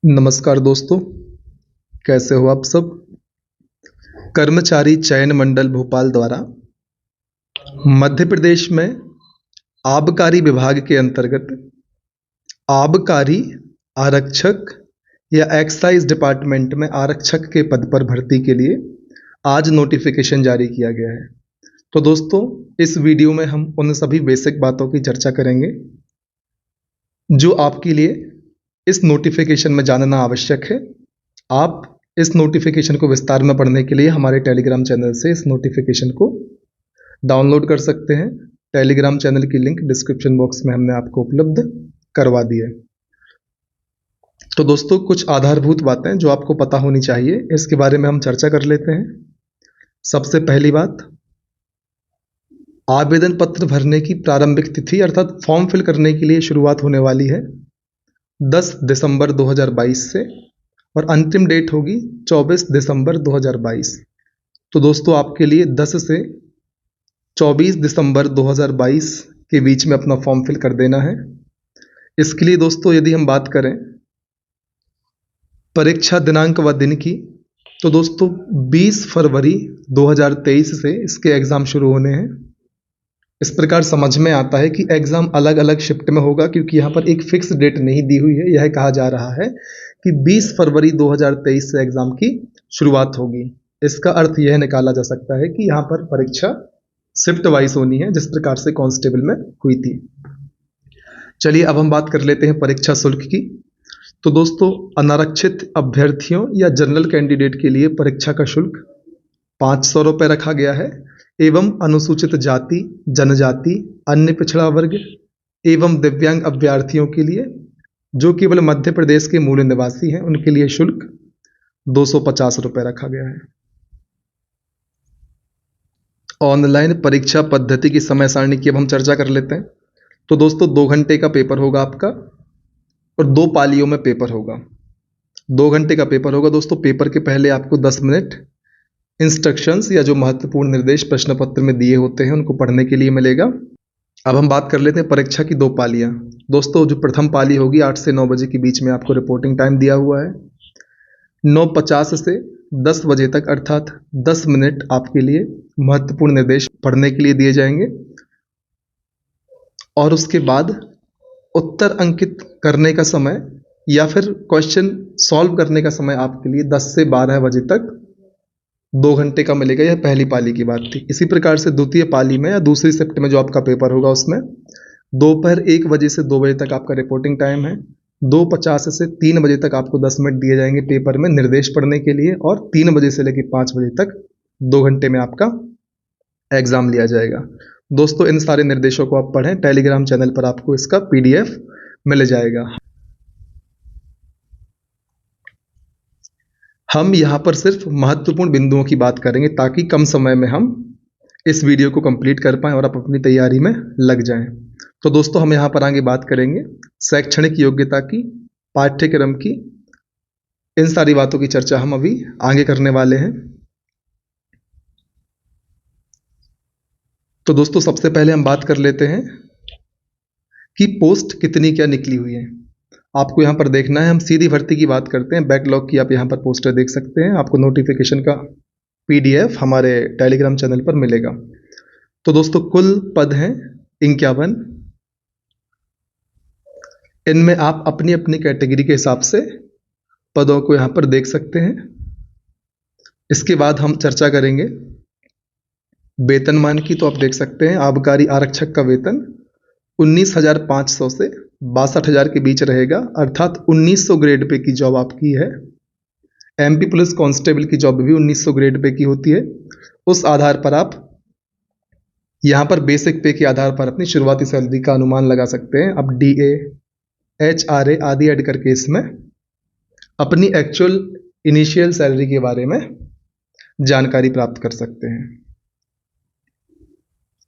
नमस्कार दोस्तों, कैसे हो आप सब। कर्मचारी चयन मंडल भोपाल द्वारा मध्य प्रदेश में आबकारी विभाग के अंतर्गत आबकारी आरक्षक या एक्साइज डिपार्टमेंट में आरक्षक के पद पर भर्ती के लिए आज नोटिफिकेशन जारी किया गया है। तो दोस्तों, इस वीडियो में हम उन सभी बेसिक बातों की चर्चा करेंगे जो आपके लिए इस नोटिफिकेशन में जानना आवश्यक है। आप इस नोटिफिकेशन को विस्तार में पढ़ने के लिए हमारे टेलीग्राम चैनल से इस नोटिफिकेशन को डाउनलोड कर सकते हैं। टेलीग्राम चैनल की लिंक डिस्क्रिप्शन बॉक्स में हमने आपको उपलब्ध करवा दी है। तो दोस्तों, कुछ आधारभूत बातें जो आपको पता होनी चाहिए, इसके बारे में हम चर्चा कर लेते हैं। सबसे पहली बात, आवेदन पत्र भरने की प्रारंभिक तिथि अर्थात फॉर्म फिल करने के लिए शुरुआत होने वाली है 10 दिसंबर 2022 से और अंतिम डेट होगी 24 दिसंबर 2022। तो दोस्तों, आपके लिए 10 से 24 दिसंबर 2022 के बीच में अपना फॉर्म फिल कर देना है। इसके लिए दोस्तों, यदि हम बात करें परीक्षा दिनांक व दिन की, तो दोस्तों 20 फरवरी 2023 से इसके एग्ज़ाम शुरू होने हैं। इस प्रकार समझ में आता है कि एग्ज़ाम अलग अलग शिफ्ट में होगा, क्योंकि यहाँ पर एक फिक्स डेट नहीं दी हुई है। यह कहा जा रहा है कि 20 फरवरी 2023 से एग्ज़ाम की शुरुआत होगी। इसका अर्थ यह निकाला जा सकता है कि यहाँ पर परीक्षा शिफ्ट वाइज होनी है, जिस प्रकार से कांस्टेबल में हुई थी। चलिए अब हम बात कर लेते हैं परीक्षा शुल्क की। तो दोस्तों, अनारक्षित अभ्यर्थियों या जनरल कैंडिडेट के लिए परीक्षा का शुल्क 500 रुपये रखा गया है एवं अनुसूचित जाति, जनजाति, अन्य पिछड़ा वर्ग एवं दिव्यांग अभ्यर्थियों के लिए जो केवल मध्य प्रदेश के मूल निवासी हैं, उनके लिए शुल्क 250 रुपये रखा गया है। ऑनलाइन परीक्षा पद्धति की समय सारणी की अब हम चर्चा कर लेते हैं। तो दोस्तों, 2 घंटे का पेपर होगा आपका और 2 पालियों में पेपर होगा। 2 घंटे का पेपर होगा दोस्तों। पेपर के पहले आपको 10 मिनट इंस्ट्रक्शंस या जो महत्वपूर्ण निर्देश प्रश्न पत्र में दिए होते हैं उनको पढ़ने के लिए मिलेगा। अब हम बात कर लेते हैं परीक्षा की 2 पालियाँ। दोस्तों, जो प्रथम पाली होगी 8 से 9 बजे के बीच में आपको रिपोर्टिंग टाइम दिया हुआ है। 9:50 से 10 बजे तक अर्थात 10 मिनट आपके लिए महत्वपूर्ण निर्देश पढ़ने के लिए दिए जाएंगे और उसके बाद उत्तर अंकित करने का समय या फिर क्वेश्चन सॉल्व करने का समय आपके लिए 10 से 12 बजे तक 2 घंटे का मिलेगा। यह पहली पाली की बात थी। इसी प्रकार से द्वितीय पाली में या दूसरी शिफ्ट में जो आपका पेपर होगा उसमें दोपहर 1 बजे से 2 बजे तक आपका रिपोर्टिंग टाइम है। 2:50 से 3 बजे तक आपको 10 मिनट दिए जाएंगे पेपर में निर्देश पढ़ने के लिए और 3 बजे से लेकर 5 बजे तक 2 घंटे में आपका एग्जाम लिया जाएगा। दोस्तों, इन सारे निर्देशों को आप पढ़ें। टेलीग्राम चैनल पर आपको इसका PDF मिल जाएगा। हम यहाँ पर सिर्फ महत्वपूर्ण बिंदुओं की बात करेंगे ताकि कम समय में हम इस वीडियो को कंप्लीट कर पाएँ और आप अपनी तैयारी में लग जाएं। तो दोस्तों, हम यहाँ पर आगे बात करेंगे शैक्षणिक योग्यता की, पाठ्यक्रम की। इन सारी बातों की चर्चा हम अभी आगे करने वाले हैं। तो दोस्तों, सबसे पहले हम बात कर लेते हैं कि पोस्ट कितनी क्या निकली हुई है। आपको यहाँ पर देखना है। हम सीधी भर्ती की बात करते हैं। बैकलॉग की आप यहाँ पर पोस्टर देख सकते हैं। आपको नोटिफिकेशन का PDF हमारे टेलीग्राम चैनल पर मिलेगा। तो दोस्तों, कुल पद हैं 51। इनमें आप अपनी अपनी कैटेगरी के हिसाब से पदों को यहाँ पर देख सकते हैं। इसके बाद हम चर्चा करेंगे वेतनमान की। तो आप देख सकते हैं आबकारी आरक्षक का वेतन 19,500 से 62,000 के बीच रहेगा, अर्थात 1900 ग्रेड पे की जॉब आपकी है। MP पुलिस कांस्टेबल की जॉब भी 1900 ग्रेड पे की होती है। उस आधार पर आप यहाँ पर बेसिक पे के आधार पर अपनी शुरुआती सैलरी का अनुमान लगा सकते हैं। अब DA, HRA आदि ऐड करके इसमें अपनी एक्चुअल इनिशियल सैलरी के बारे में जानकारी प्राप्त कर सकते हैं।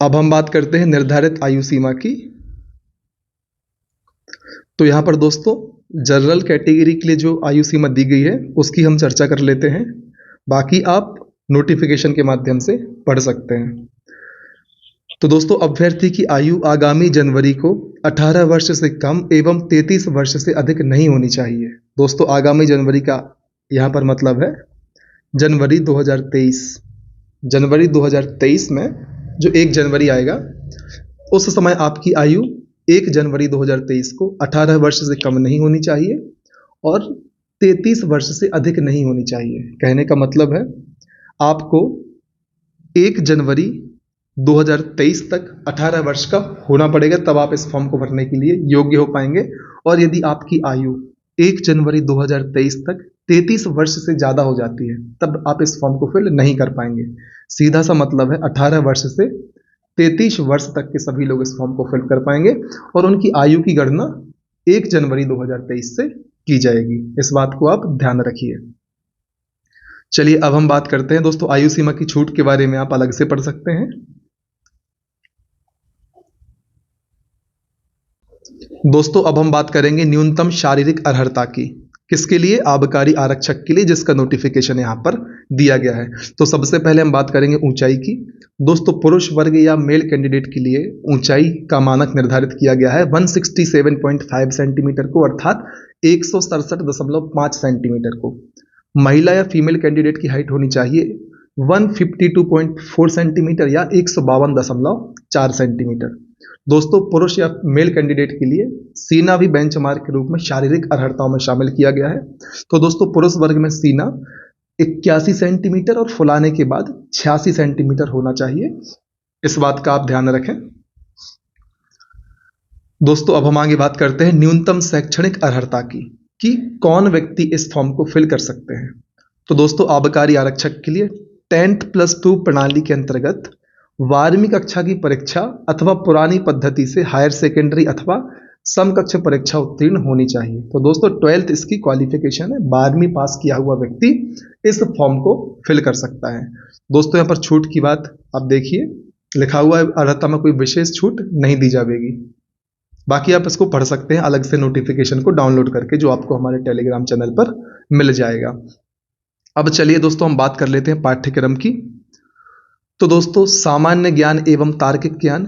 अब हम बात करते हैं निर्धारित आयु सीमा की। तो यहाँ पर दोस्तों, जनरल कैटेगरी के लिए जो आयु सीमा दी गई है उसकी हम चर्चा कर लेते हैं। बाकी आप नोटिफिकेशन के माध्यम से पढ़ सकते हैं। तो दोस्तों अभ्यर्थी की आयु आगामी जनवरी को 18 वर्ष से कम एवं 33 वर्ष से अधिक नहीं होनी चाहिए। दोस्तों आगामी जनवरी का यहाँ पर मतलब है जनवरी 2023। जनवरी 2023 में जो 1 जनवरी आएगा उस समय आपकी आयु 1 जनवरी 2023 को 18 वर्ष से कम नहीं होनी चाहिए और 33 वर्ष से अधिक नहीं होनी चाहिए। कहने का मतलब है आपको 1 जनवरी 2023 तक 18 वर्ष का होना पड़ेगा, तब आप इस फॉर्म को भरने के लिए योग्य हो पाएंगे। और यदि आपकी आयु 1 जनवरी 2023 तक 33 वर्ष से ज़्यादा हो जाती है तब आप इस फॉर्म को फिल नहीं कर पाएंगे। सीधा सा मतलब है 18 वर्ष से 33 वर्ष तक के सभी लोग इस फॉर्म को फिल कर पाएंगे और उनकी आयु की गणना 1 जनवरी 2023 से की जाएगी। इस बात को आप ध्यान रखिए। चलिए अब हम बात करते हैं दोस्तों आयु सीमा की छूट के बारे में। आप अलग से पढ़ सकते हैं। दोस्तों अब हम बात करेंगे न्यूनतम शारीरिक अर्हता की। किसके लिए? आबकारी आरक्षक के लिए, जिसका नोटिफिकेशन यहाँ पर दिया गया है। तो सबसे पहले हम बात करेंगे ऊंचाई की। दोस्तों पुरुष वर्ग या मेल कैंडिडेट के लिए ऊंचाई का मानक निर्धारित किया गया है 167.5 सेंटीमीटर को, अर्थात 167.5 सेंटीमीटर को। महिला या फीमेल कैंडिडेट की हाइट होनी चाहिए 152.4 सेंटीमीटर या 152.4 सेंटीमीटर। दोस्तों पुरुष या मेल कैंडिडेट के लिए सीना भी बेंचमार्क के रूप में शारीरिक अर्हताओं में शामिल किया गया है। तो दोस्तों पुरुष वर्ग में सीना 81 सेंटीमीटर और फुलाने के बाद 86 सेंटीमीटर होना चाहिए। इस बात का आप ध्यान रखें। दोस्तों अब हम आगे बात करते हैं न्यूनतम शैक्षणिक अर्हता की, कि कौन व्यक्ति इस फॉर्म को फिल कर सकते हैं। तो दोस्तों आबकारी आरक्षक के लिए 10+2 प्रणाली के अंतर्गत 12वीं कक्षा की परीक्षा अथवा पुरानी पद्धति से हायर सेकेंडरी अथवा समकक्ष परीक्षा उत्तीर्ण होनी चाहिए। तो दोस्तों 12th इसकी क्वालिफिकेशन है, 12वीं पास किया हुआ व्यक्ति इस फॉर्म को फिल कर सकता है। दोस्तों यहाँ पर छूट की बात आप देखिए, लिखा हुआ है अर्हता में कोई विशेष छूट नहीं दी जाएगी। बाकी आप इसको पढ़ सकते हैं अलग से नोटिफिकेशन को डाउनलोड करके, जो आपको हमारे टेलीग्राम चैनल पर मिल जाएगा। अब चलिए दोस्तों हम बात कर लेते हैं पाठ्यक्रम की। तो दोस्तों सामान्य ज्ञान एवं तार्किक ज्ञान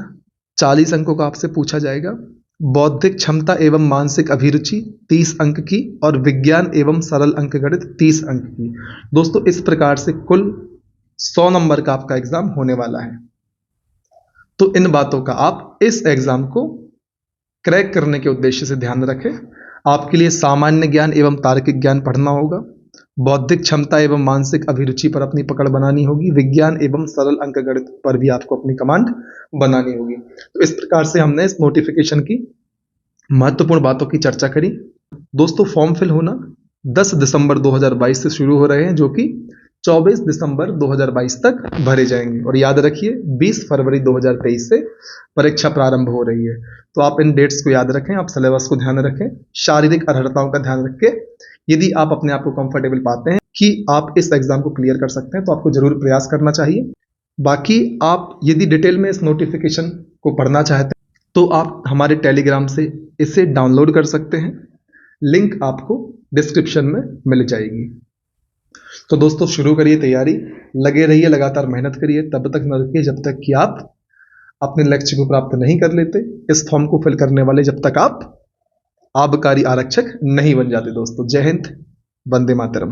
40 अंकों का आपसे पूछा जाएगा। बौद्धिक क्षमता एवं मानसिक अभिरुचि 30 अंक की और विज्ञान एवं सरल अंकगणित 30 अंक की। दोस्तों इस प्रकार से कुल 100 नंबर का आपका एग्जाम होने वाला है। तो इन बातों का आप इस एग्जाम को क्रैक करने के उद्देश्य से ध्यान रखें। आपके लिए सामान्य ज्ञान एवं तार्किक ज्ञान पढ़ना होगा, बौद्धिक क्षमता एवं मानसिक अभिरुचि पर अपनी पकड़ बनानी होगी, विज्ञान एवं सरल अंकगणित पर भी आपको अपनी कमांड बनानी होगी। तो इस प्रकार से हमने इस नोटिफिकेशन की महत्वपूर्ण बातों की चर्चा करी। दोस्तों फॉर्म फिल होना 10 दिसंबर 2022 से शुरू हो रहे हैं, जो कि 24 दिसंबर 2022 तक भरे जाएंगे। और याद रखिए 20 फरवरी 2023 से परीक्षा प्रारंभ हो रही है। तो आप इन डेट्स को याद रखें, आप सिलेबस को ध्यान रखें, शारीरिक अर्हताओं का ध्यान रखें। यदि आप अपने आप को कंफर्टेबल पाते हैं कि आप इस एग्जाम को क्लियर कर सकते हैं तो आपको जरूर प्रयास करना चाहिए। बाकी आप यदि डिटेल में इस नोटिफिकेशन को पढ़ना चाहते हैं तो आप हमारे टेलीग्राम से इसे डाउनलोड कर सकते हैं, लिंक आपको डिस्क्रिप्शन में मिल जाएगी। तो दोस्तों शुरू करिए तैयारी, लगे रहिए, लगातार मेहनत करिए, तब तक न रुकिए जब तक कि आप अपने लक्ष्य को प्राप्त नहीं कर लेते, इस फॉर्म को फिल करने वाले, जब तक आप आबकारी आरक्षक नहीं बन जाते। दोस्तों जय हिंद, वंदे मातरम।